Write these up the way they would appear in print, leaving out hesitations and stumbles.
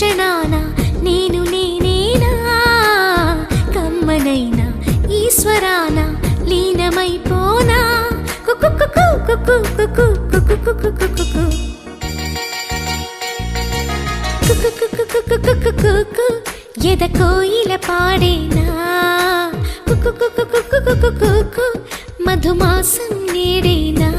క్షణాన నేను నేనేనా కమ్మనైనా ఈశ్వరాన లీనమైపోనా ఎద కోయిల పాడేనా మధుమాసం నేడేనా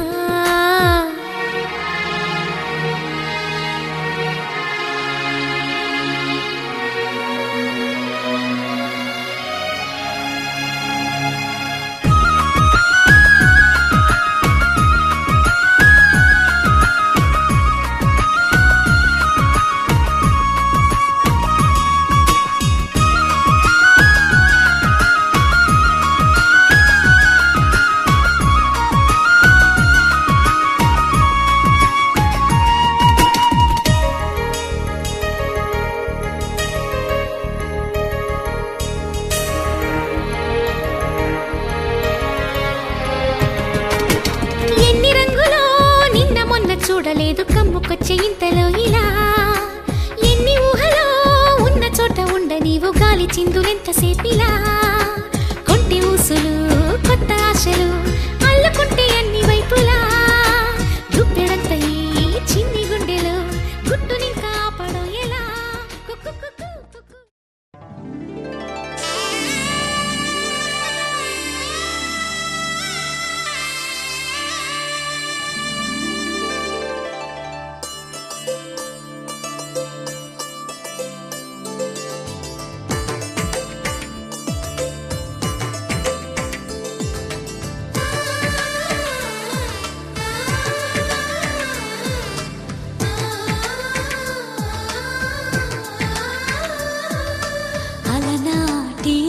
చూడలేదు కమ్ముకొచ్చే ఇంతలో ఇలా ఎన్ని ఊహలో ఉన్న చోట ఉండ నీవు గాలి చిందులెంతసేపిలా కొంటి ఊసులు కొత్త ఆశలు అల్లుకుంటే అన్ని వైపులా గుప్పెడంత ఈ చిన్ని గుండెలో గుట్టునింకా ఆపడం ఎలా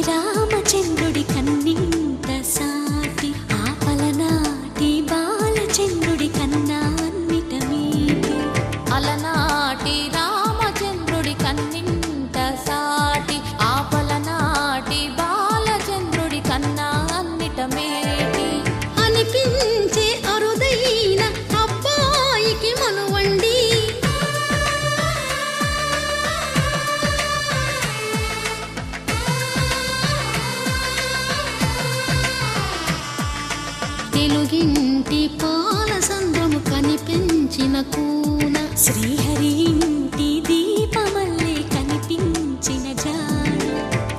రామచంద్రుడి కన్నింత సాటి ఆపలనాటి బాలచంద్రుడి కన్నా అన్నిట మీటి అలనాటి రామచంద్రుడి కన్నింత సాటి ఆపలనాటి బాలచంద్రుడి కన్నా అన్నిట మేటి అనిపించే అరుదైన అబ్బాయికి మనువండి తెలుగింటి పాల సంద్రము కనిపించిన కూన శ్రీహరి ఇంటి దీపమల్లే కనిపించిన జాన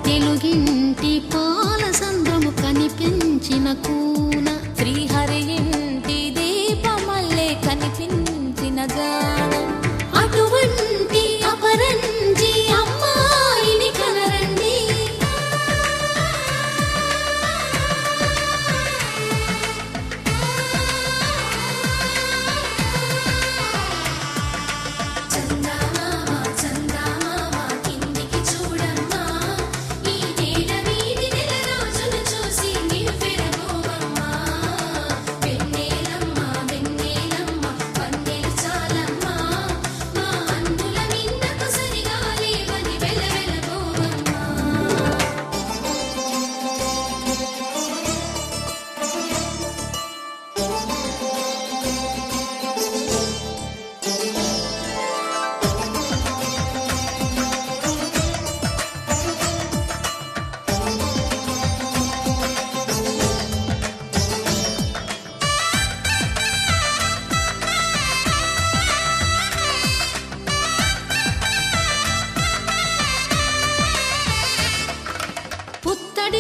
తెలుగింటి పాల సంద్రము కనిపించిన కూన శ్రీహరి ఇంటి దీపమల్లే కనిపించిన జాన అటువంటి అపరంజి అమ్మాయిని కనరండి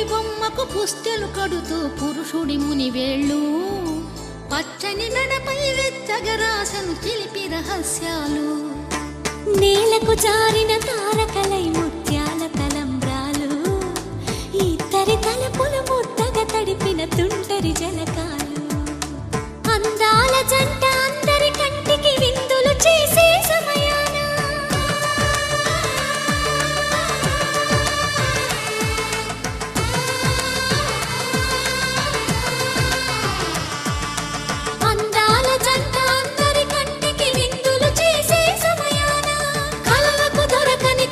బొమ్మకు పుస్తెలు కడుతూ పురుషుడి ముని వేళ్ళు పచ్చని మెడపై వెచ్చగరాసను చిలిపి రహస్యాలు నేలకు జారిన తారకలై ముత్యాల తలంబ్రాలు ఇద్దరి తలపులు ముద్దగా తడిపిన తుంటరి జలకాలు అందాల జంట అందరి కంటికి విందులు చేసే సమయాన కలలకు దొరకని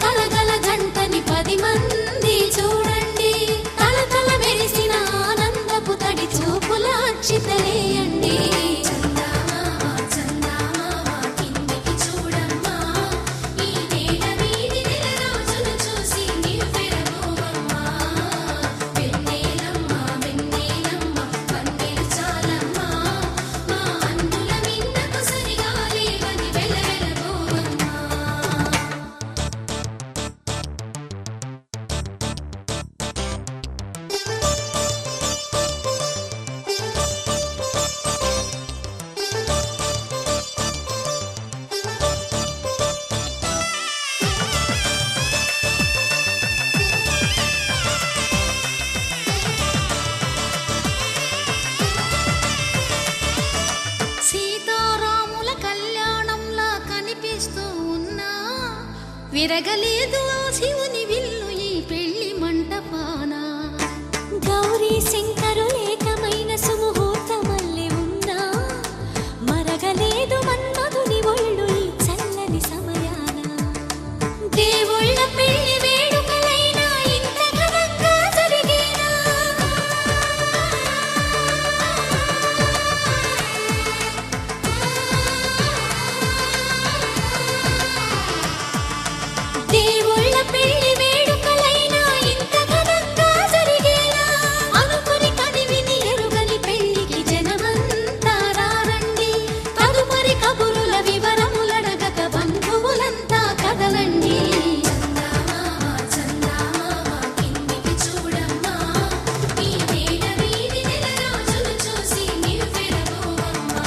చెరగలేదు ఆ శివుని విల్లు ఈ పెళ్లి మంటపాన. గౌరీ శంకరు ఏకమైన సుముహూర్తమల్లె ఉన్నా మరగలేదు మన్మధుని ఒళ్ళు ఈ చల్లని సమయాన. దేవుళ్ళ పెళ్లి వేడుకలైనా ఇంత ఘనంగా జరిగేనా? దేవుళ్ళ పెళ్లి వేడుకలైనా ఇంత ఘనంగా జరిగేనా? అనుకుని కనివిని ఎరుగని పెళ్లికి జనమంతా రారండి. తదుపరి కబురుల వివరములడగక బంధువులంతా కదలండి. కిందికి చూడమ్మా, ఈ నేల వీధి నెలరాజులు చూసి నివ్వెరపోవమ్మా.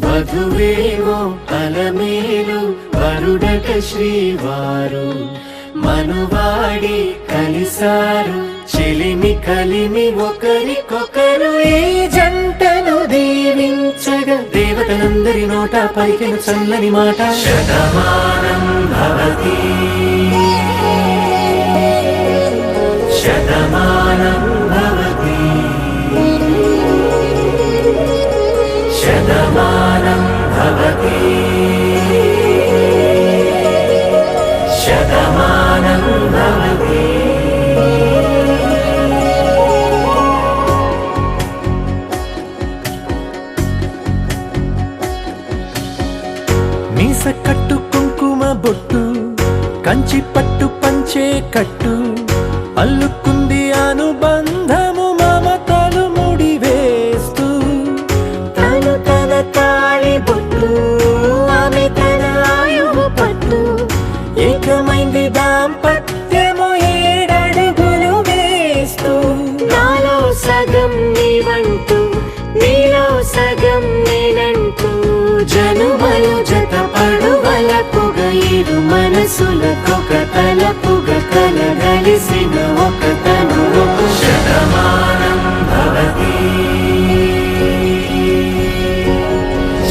వధువేవో అలమేలు వరుడట శ్రీవారు మనువాడి కలిసారు చెలిమి కలిమి ఒకరికొకరు ఈ జంటను దీవించగా దేవతలందరి నోట పలికిన చల్లని మాట శతమానం భవతి శతమానం భవతి శతమానం భవతి శతమానం భవతి. మీస కట్టు కుంకుమ బొట్టు కంచి పట్టు పంచే కట్టు అల్లుకుంది అనుబంధము మమతలు ముడివేస్తూ తను తన తాళి బొట్టు ఆమె తన ఆయువు పట్టు ఏకమైంది దాంపత్యము 7 అడుగులు వేస్తూ నాలో సగం నీవంటూ నీలో సగం నేనంటూ జనుమలు జత పడువలపుగ ఇరు మనసులకొక తలపుగ కలగలిసిన ఒక తను శతమానం భవతి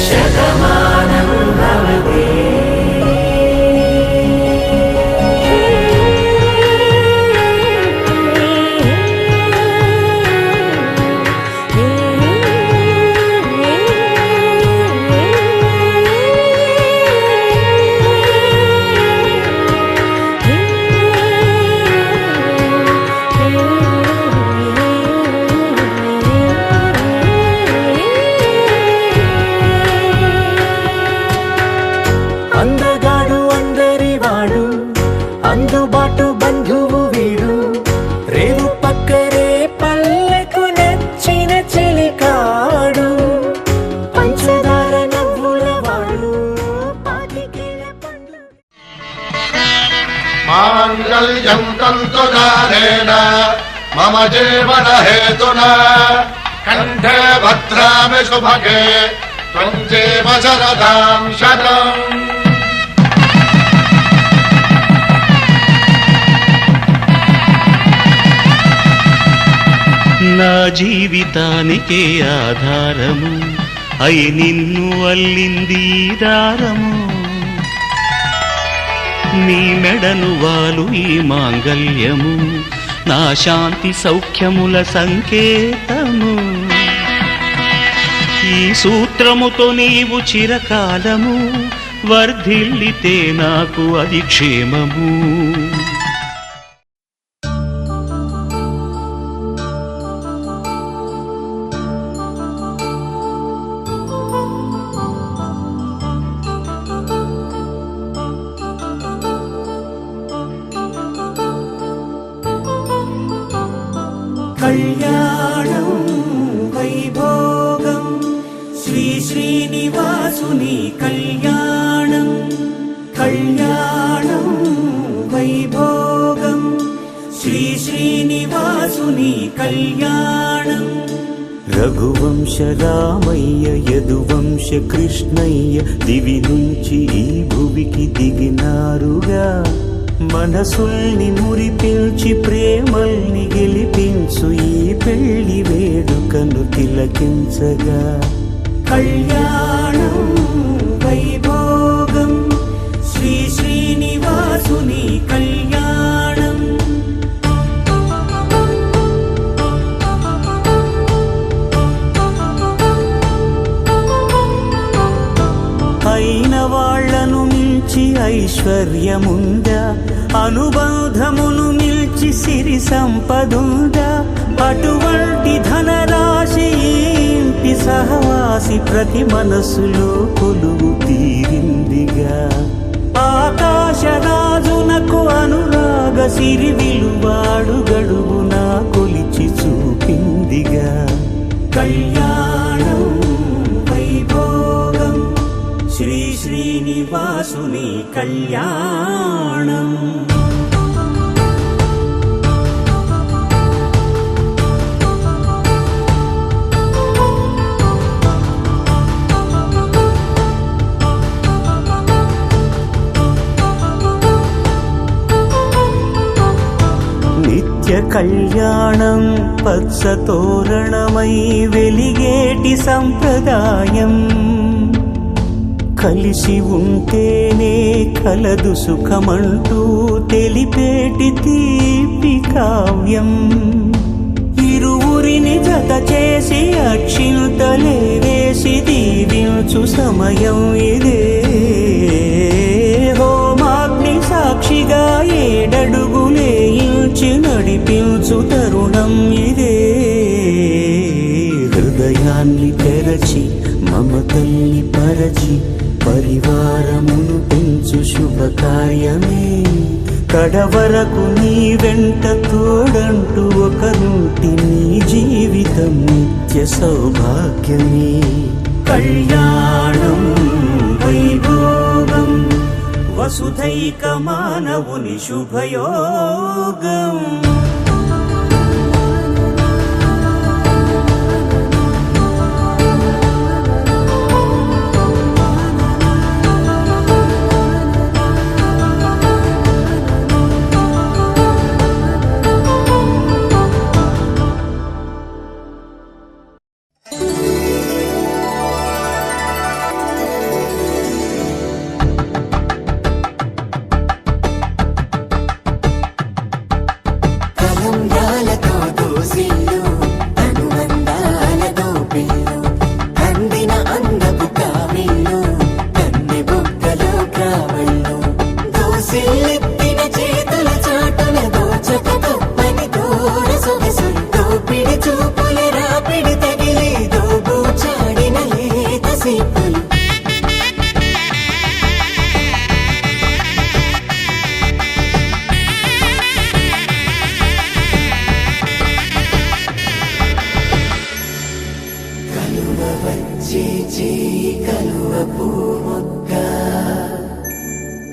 శతమానం భవతి. అందగాడు అందరివాడు అందుబాటు బంధువు వీడు రేవు పక్కరే పల్లెకు నచ్చిన చెలికాడు పంచదార నవ్వుల వాడు పాతికేల పండ్లు. మాంగళ్యం తంతుదానేన మమ జీవన హేతునా కంఠే భద్రామి శుభగే త్వం జీవ శరదాం శతం. నా జీవితానికే ఆధారము అయి నిన్ను అల్లింది దారము నీ మెడను వాలు ఈ మాంగల్యము నా శాంతి సౌఖ్యముల సంకేతము ఈ సూత్రముతో నీవు చిరకాలము వర్ధిల్లితే నాకు అది క్షేమము. కళ్యాణం వైభోగం శ్రీ శ్రీనివాసుని కళ్యాణం కళ్యాణం వైభోగం శ్రీ శ్రీనివాసుని కళ్యాణం రఘువంశ రామయ్య యదువంశ కృష్ణయ్య దివి నుంచి ఈ భువికి దిగినారుగా మనసుల్ని మురిపించి ప్రేమల్ని గెలిపించు ఈ పెళ్లి వేడుకను తిలకించగా కళ్యాణం వైభోగం శ్రీ శ్రీనివాసుని కళ్యాణం. అయిన వాళ్లను మించి ఐశ్వర్యముందా అనుబంధమును మిల్చి సిరి సంపదుందా అటువంటి ధనరాశి ఈ ఇంటి సహవాసి ప్రతి మనసులో కొలువు తీరిందిగా ఆకాశరాజునకు అనురాగ సిరి విలువాడు గడువునా కొలిచి చూపిందిగా కళ్యాణం వైభోగం శ్రీ శ్రీనివాసుని కళ్యాణం. నిత్య కళ్యాణం పచ్చ తోరణమై వెలిగేటి సంప్రదాయం కలిసి ఉంటేనే కలదు సుఖమంటూ తెలిపేటి తీపి కావ్యం ఇరువురిని జత చేసి అక్షింతలే వేసి దీవించు సమయం ఇదే హోమాగ్ని సాక్షిగా ఏడడుగులే ఇంచి నడిపించు తరుణం ఇదే హృదయాన్ని తెరచి మమతల్ని పరచి పరివారమును పెంచు శుభకార్యమే కడవరకు నీ వెంట తోడంటూ ఒకరుంటి నీ జీవితం నిత్య సౌభాగ్యమే కళ్యాణం వైభోగం వసుధైక మానవుని శుభయోగం.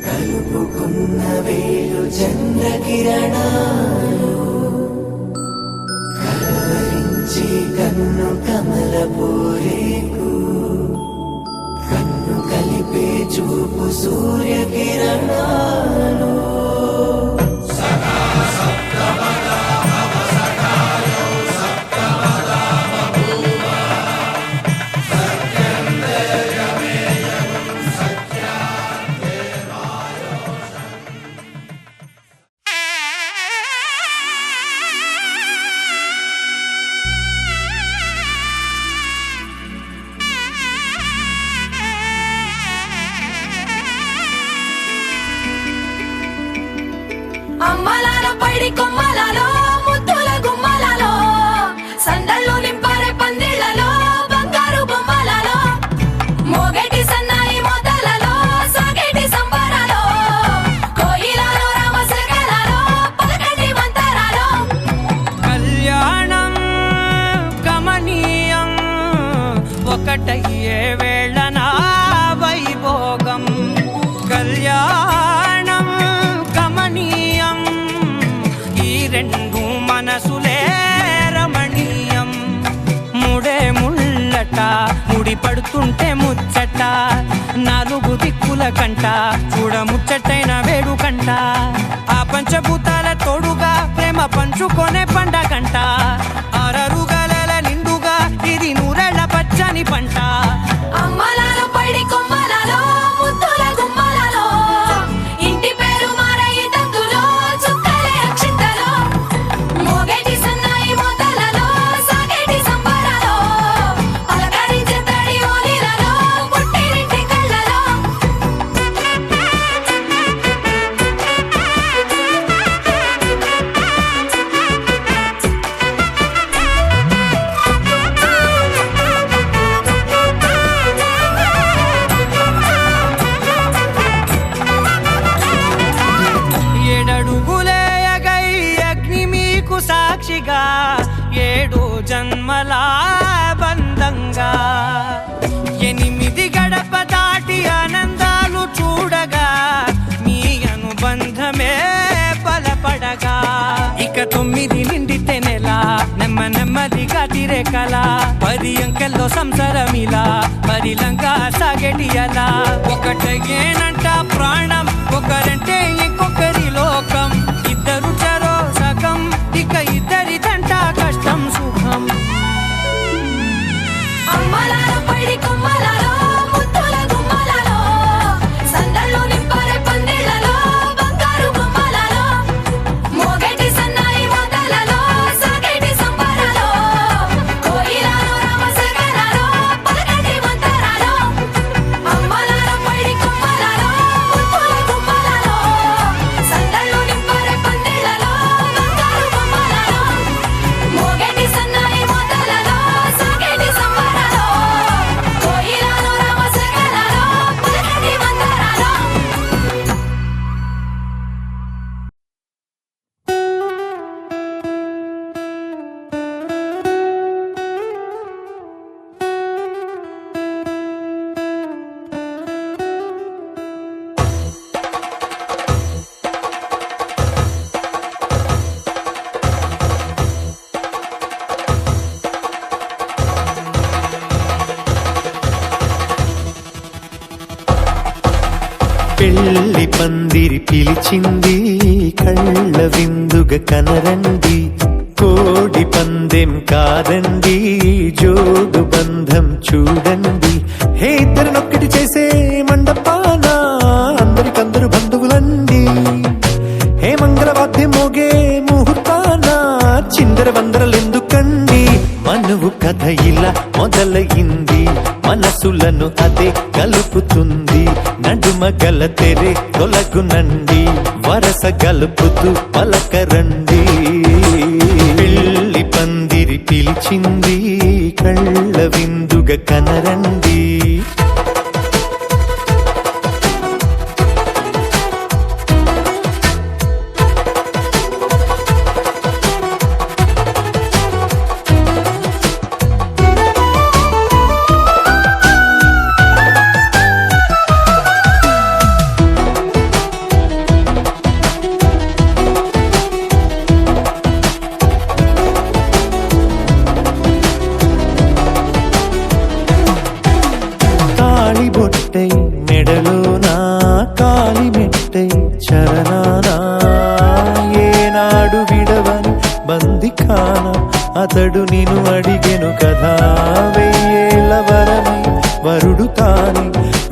కలుపుకున్న వేలు చంద్రకిరణాలు కలవరించి కన్ను కమలపూరేకు కన్ను కలిపే చూపు సూర్యకిరణాలు అమ్మలాల పైడి కొమ్మలలో ముద్దుల గుమ్మలలో సందళ్ళు నింపారే పందిళ్లలో బంగారు బొమ్మలలో మోగేటి సన్నాయి మోతలలో సాగేటి సంబరాలో కోయిలలో రామశకలలో పలకండి మంతరాలో కళ్యాణం గమనీయం ఒకటయ్యే వేళ నా వైభోగం కళ్యాణం గమనీయం ఈ ముడి పడుతుంటే ముచ్చట నాలుగు దిక్కుల కంట చూడ ముచ్చటైన వేడుకంట ఆ పంచభూతాల తోడుగా ప్రేమ పంచుకొనే పండగంట ఆరరుగల నిండుగా ఇది నూరెళ్ళ పచ్చని పంట అమ్మలాలో పడి కొమ్మలలో ముద్దుల గుమ్మలలో ఇంటి పేరు మారయి తందులో చుక్కలే అక్షింతలో మోగేటి సన్నాయి మోతలలో సాగేటి సంబరాలో పలకరించే తడి ఓలిలలో పుట్టినింటి కళ్ళలో ఏడడుగులేయగై అగ్ని మీకు సాక్షిగా 7 జన్మల బంధంగా 8 గడప దాటి ఆనందాలు చూడగా మీ అనుబంధమే బలపడగా ఇక 9 నిండితే నెల నెమ్మదిగా తిరే కల 10 అంకెల్లో సంసారమిలా పరిలంగా సాగేటి అలా ఒకటేనంట ప్రాణం ఒకరంటే ఇంకొకరి లోకం ఇద్దరు చరో సగం ఇక ఇద్దరిదంట కష్టం సుఖం అమ్మలాలో పడి కొమ్మలలో ముద్దుల గుమ్మలలో సందళ్ళు నింపరే పందిళ్ళలో బంగారు గుమ్మలలో మోగేటి సన్నాయి మోతలలో సాగేటి సంబరాలో కోయిలలో రామసగనాలో పలకటి మంతరాలో అమ్మలాలో పడి కొమ్మలలో ముద్దుల గుమ్మలలో సందళ్ళు నింపరే పందిళ్ళలో బంగారు గుమ్మలలో మోగేటి సన్నాయి మోతలలో సాగేటి సంబరాలో కోయిలలో రామసగనాలో పలకటి మంతరాలో పెళ్లి పందిరి పిలిచింది కళ్ళ విందుగా కనరండి కోడి పందెం కాదండి జోడు బంధం చూడండి హే ఇద్దరినొక్కటి చేసే మండపాన అందరికందరు బంధువులండి హే మంగళవాద్యం మోగే ముహూర్తాన చిందర వందరలెందుకండి మనువు కథ ఇలా మొదలయింది మనసులను అదే కలుపుతుంది నడుమ గల తెరే తొలగునండి వరస గలుపుతూ పలకరండి పెళ్లి పందిరి పిలిచింది కళ్ళ విందుగా కనరండి బొట్టై మెడలోనా కాలి మెట్టై చరణానా ఏనాడు విడవని బందిఖాన అతడు నిన్ను అడిగెను కదా 1000 ఏళ్ల వరమై వరుడు తానే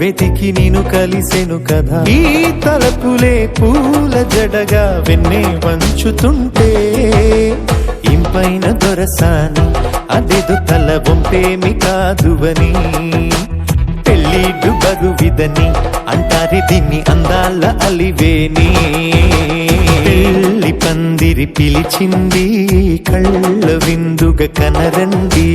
వెతికి నిన్ను కలిసెను కదా ఈ తలపులే పూల జడగా వెన్నే వంచుతుంటే ఇంపైన దొరసాని అదేదో తల వంపేమి కాదువని పెళ్ళిడు బరువిదని అంటారే దీన్ని అందాల అలివేని పెళ్లి పందిరి పిలిచింది కళ్ళ విందుగా కనరండి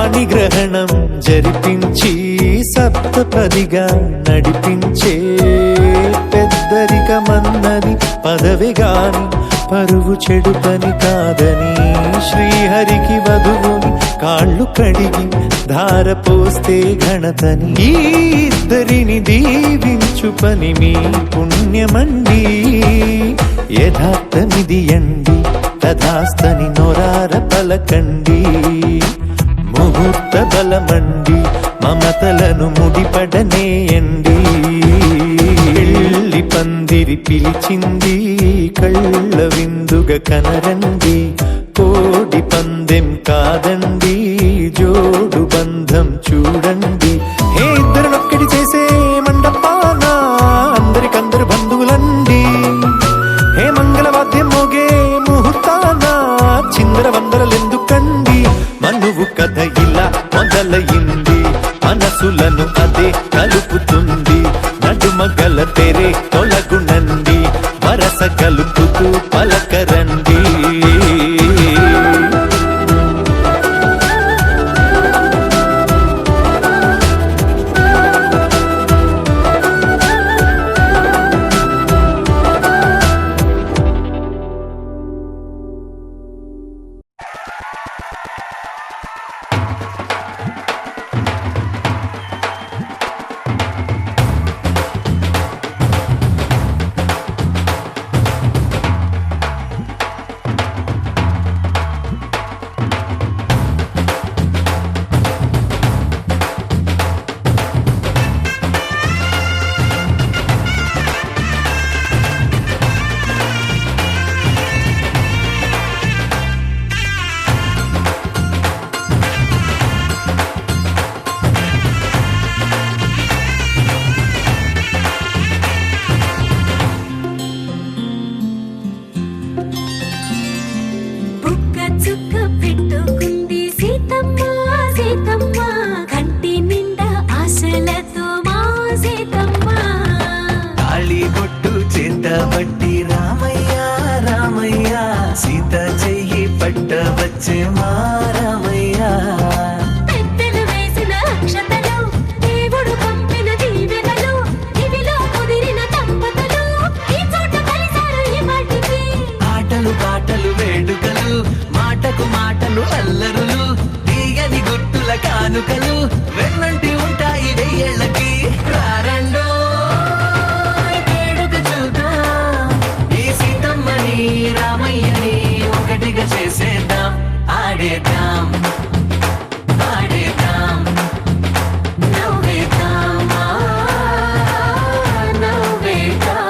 పాణిగ్రహణం జరిపించి సప్తపదిగా నడిపించే పెద్దరికమన్నది పదవి గాని పరువు చెడు పని కాదని శ్రీహరికి వధువుని కాళ్ళు కడిగి ధార పోస్తే ఘనతని ఈ ఇద్దరిని దీవించు పని మీ పుణ్యమండి యథార్థమిది అండి తథాస్తని నొరార పలకండి ముహూర్త బలమండి మమతలను ముడిపడనేయండి పెళ్లి పందిరి పిలిచింది కళ్ళ విందుగా కనరండి కోడి పందెం కాదండి జోడు బంధం చూడండి హే ఇద్దరినొక్కడి చేసే మండపాన అందరికందరు బంధువులండి హే మంగళవాద్యం మోగే ముహూర్తాన చిందర వందరలెందుకండి మనువు కథ ఇలా మొదలయింది మనసులను అదే కలుపుతుంది నడుమగల తెరే తొలగునండి వరస కలుపుతూ పలకరండి కానుకలు వెన్నంటి ఉంటాయి వెయ్యేళ్ళకి రారండో వేడుక చూద్దాం ఈ సీతమ్మని రామయ్యని ఒకటిగా చేసేద్దాం ఆడేద్దాం ఆడేద్దాం నవ్వేద్దాం నవ్వేద్దాం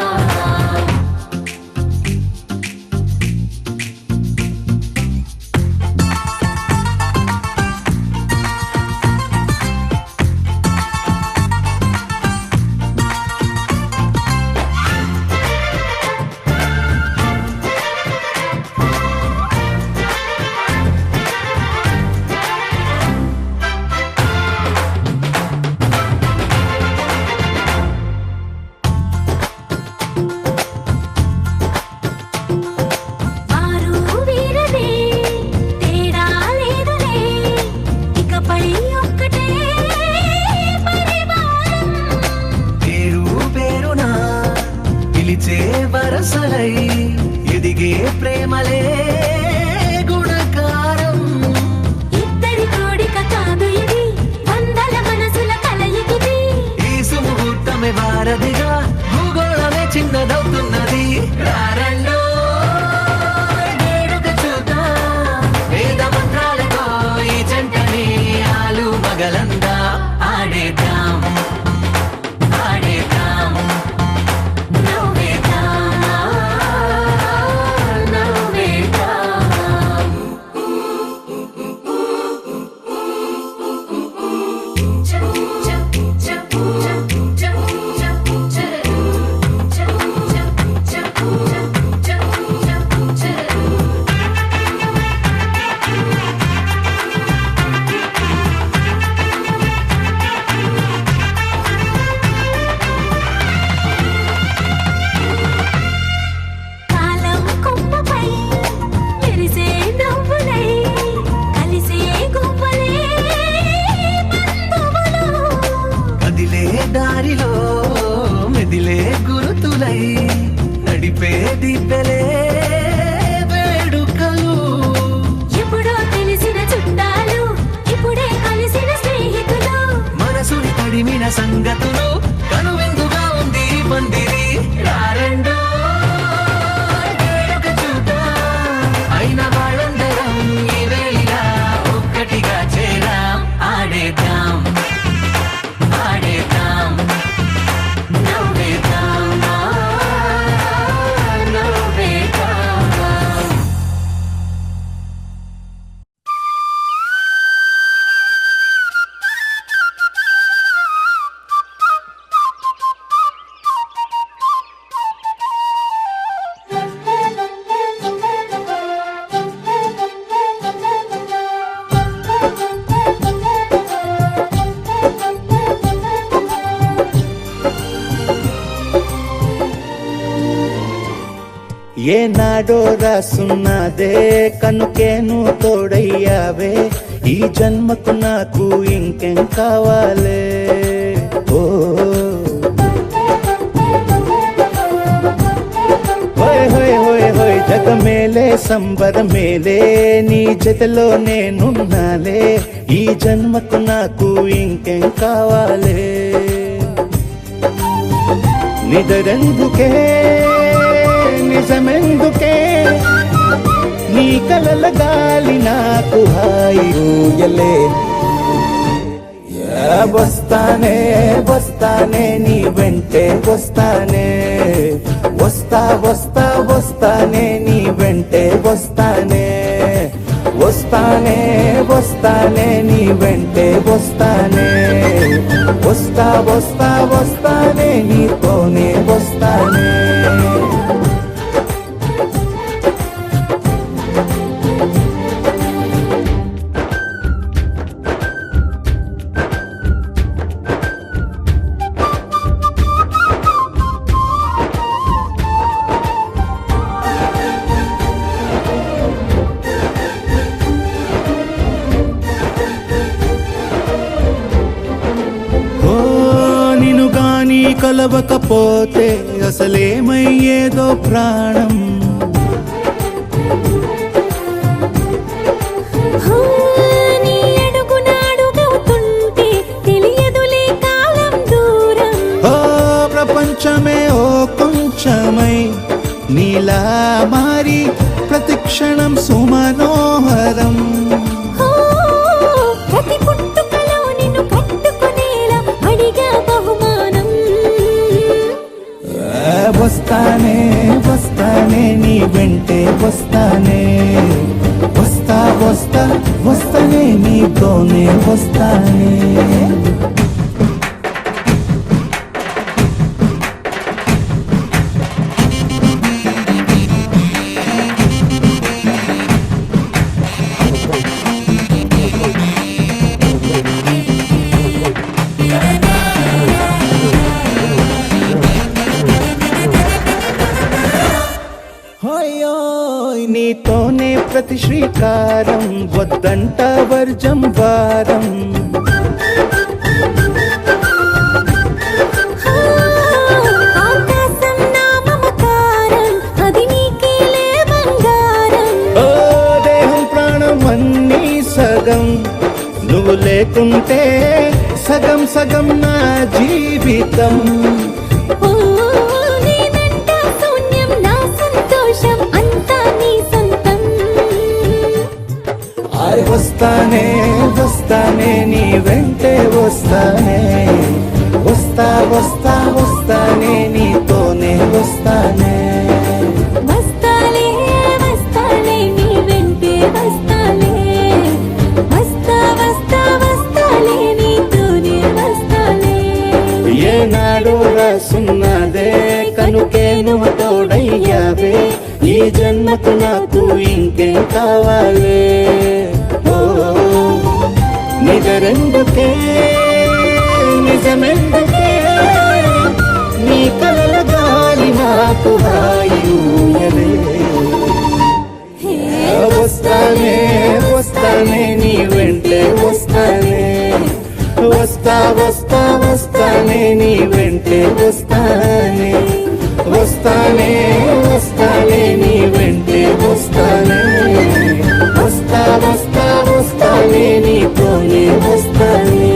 ఏనాడో రాసున్నదే కనుకే నువ్వు తోడయ్యావే ఈ జన్మకు నాకు ఇంకేం కావాలే ఓ హోయ్ హోయ్ హోయ్ హోయ్ జగ మేలే సంబర మేలే నీ జతలో నేనున్నాలే ఈ జన్మకు నాకు ఇంకేం కావాలే నిదరెందుకే నిజమెందుకే నీ కలల గాలి నాకు హాయి ఊయలే వస్తానే వస్తానే నీ వెంటే వస్తానే వస్తా వస్తా వస్తానే నీ వెంటే వస్తానే వస్తానే వస్తానే నీ వెంటే వస్తానే వస్తా వస్తా వస్తానే నీతోనే వస్తానే కలవకపోతే అసలేమయ్యేదో ప్రాణం నీ అడుగునాడుగవుతుంటే తెలియదులే కాలం దూరం ఓ ప్రపంచమే ఓ కొంచెమై నీలా మారి ప్రతిక్షణం సుమనోహరం ప్రతి పుట్టుకలో నిన్ను కట్టుకునేలా అడిగా బహుమానం వస్తానే వస్తానే నీ వెంటే వస్తానే వస్తా వస్తా వస్తానే నీతోనే వస్తానే నీతోనే ప్రతి శ్రీకారం వద్దంట వర్జం వారం ఆకాశం నా మమకారం అది నీకేలే బంగారం ఓ దేహం ప్రాణం అన్నీ సగం నువ్వు లేకుంటే సగం సగం నా జీవితం వస్తానే వస్తానే నీ వెంటే వస్తానే వస్తా వస్తా వస్తానే నీతోనే వస్తానే వస్తాలే వస్తాలే నీ వెంటే వస్తాలే వస్తా వస్తా వస్తాలే నీతోనే వస్తాలే ఏనాడు రాసున్నదే కనుకే నువ్వు తోడయ్యావే ఈ జన్మకు నాకు ఇంకేం కావాలే నిజరెందుకే నిజమెందుకే నీ కలల గాలి నాకు హాయిలే వస్తానే వస్తానే నీ వెంటే వస్తానే వస్తా వస్తా వస్తానే నీ వెంటే వస్తానే వస్తానే వస్తానే నీ వెంటే వస్తానే వస్తా వస్తా వస్తానే నీతోనే వస్తానే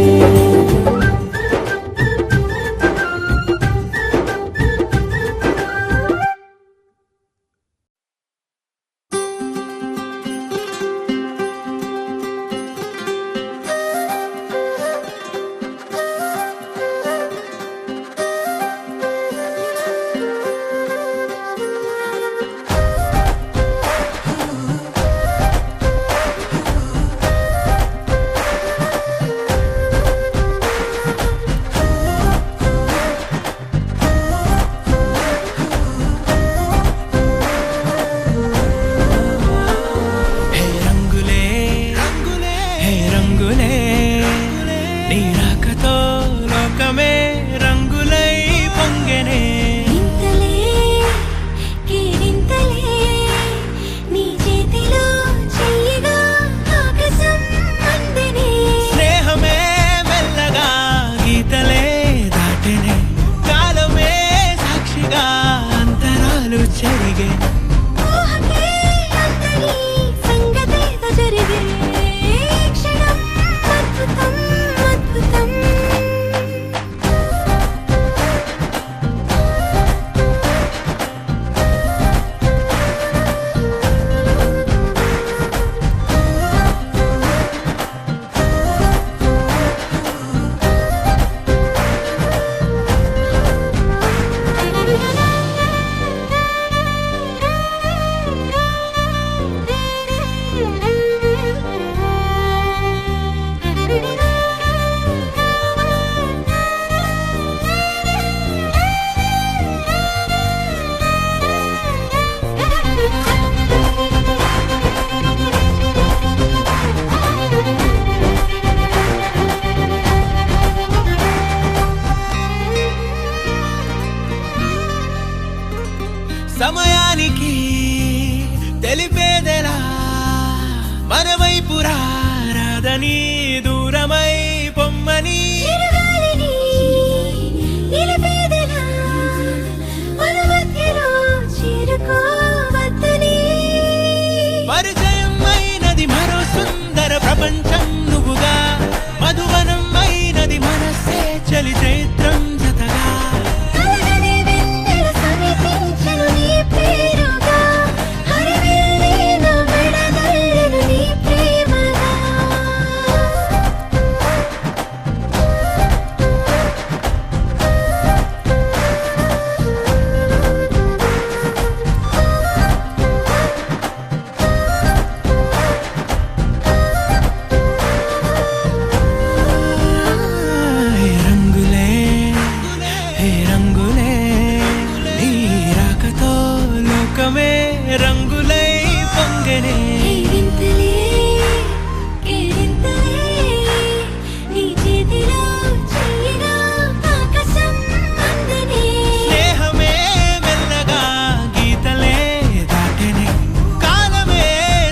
ప్రపంచం నువ్వుగా మధువనం అయినది మనసే చలి చైత్రం జతగా కలగని వెన్నెల సమీపించెను నీ పేరుగా హరివిల్లి నా మెడదల్లెను నీ ప్రేమగా హే రంగులే హే రంగులే నీ రాకతో లోకమే రంగులై పొంగనే కేరింతలే కేరింతలే నీ చేతిలో చెయ్యిగా ఆకాశం అందనే స్నేహమే మెల్లగా గీతలే దాటెనే కాలమే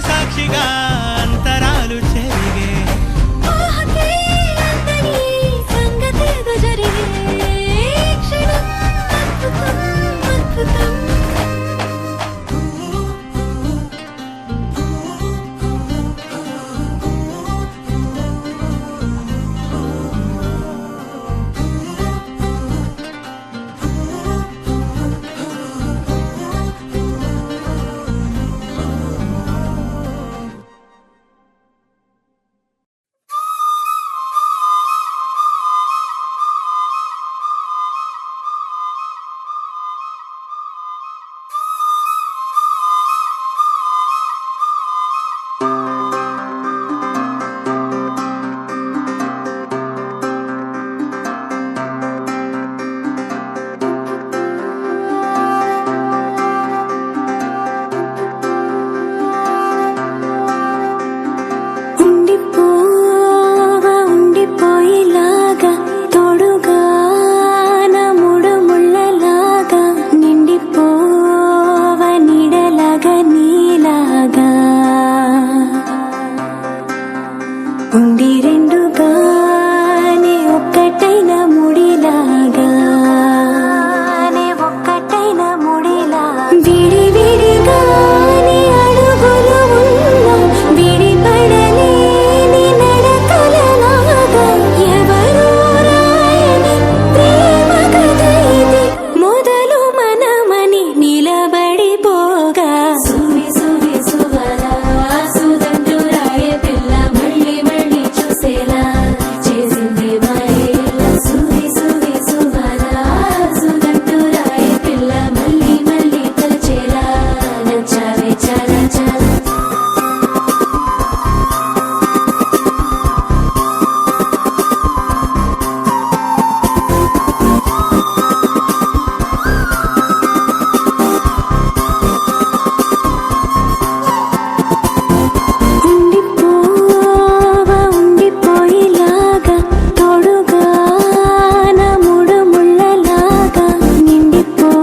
సాక్షిగా అంతరాలు చెరిగే ఊహకే అందని సంగతేదో జరిగే క్షణం అద్భుతం అద్భుతం ఉండిపోవా ఉండిపోయేలాగా తోడుగా నా మూడు ముళ్ళలాగా నిండిపోవా నీడలాగా నీలాగా ఉండి రెండుగానే ఒక్కటైన ముడిలాగా ఒక్కటైన ముడిలాగా విడి విడిగానే అడుగులు ఉన్నా విడిపడలేని నడకలలాగా ఎవరూ రాయని ప్రేమ కథ ఇది మొదలు మనమని నిలబడిపోగా సువి సువి సువలా సుదంటూ రాయే పిల్ల మళ్ళీ మళ్ళీ చూసేలా చేసింది మాయేలా సువి సువి సువలా సుదంటూ రాయే పిల్ల మళ్ళీ మళ్ళీ తలచేలా నచ్చావే చాలా చాలా ఉండిపోవా ఉండిపోయేలాగా తోడుగా నా మూడు ముళ్ళలాగా నిండిపోవా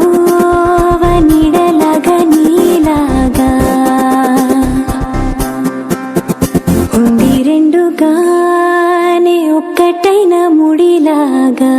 నీడలాగా నీలాగా ఉండి రెండుగానే ఒక్కటైన ముడిలాగా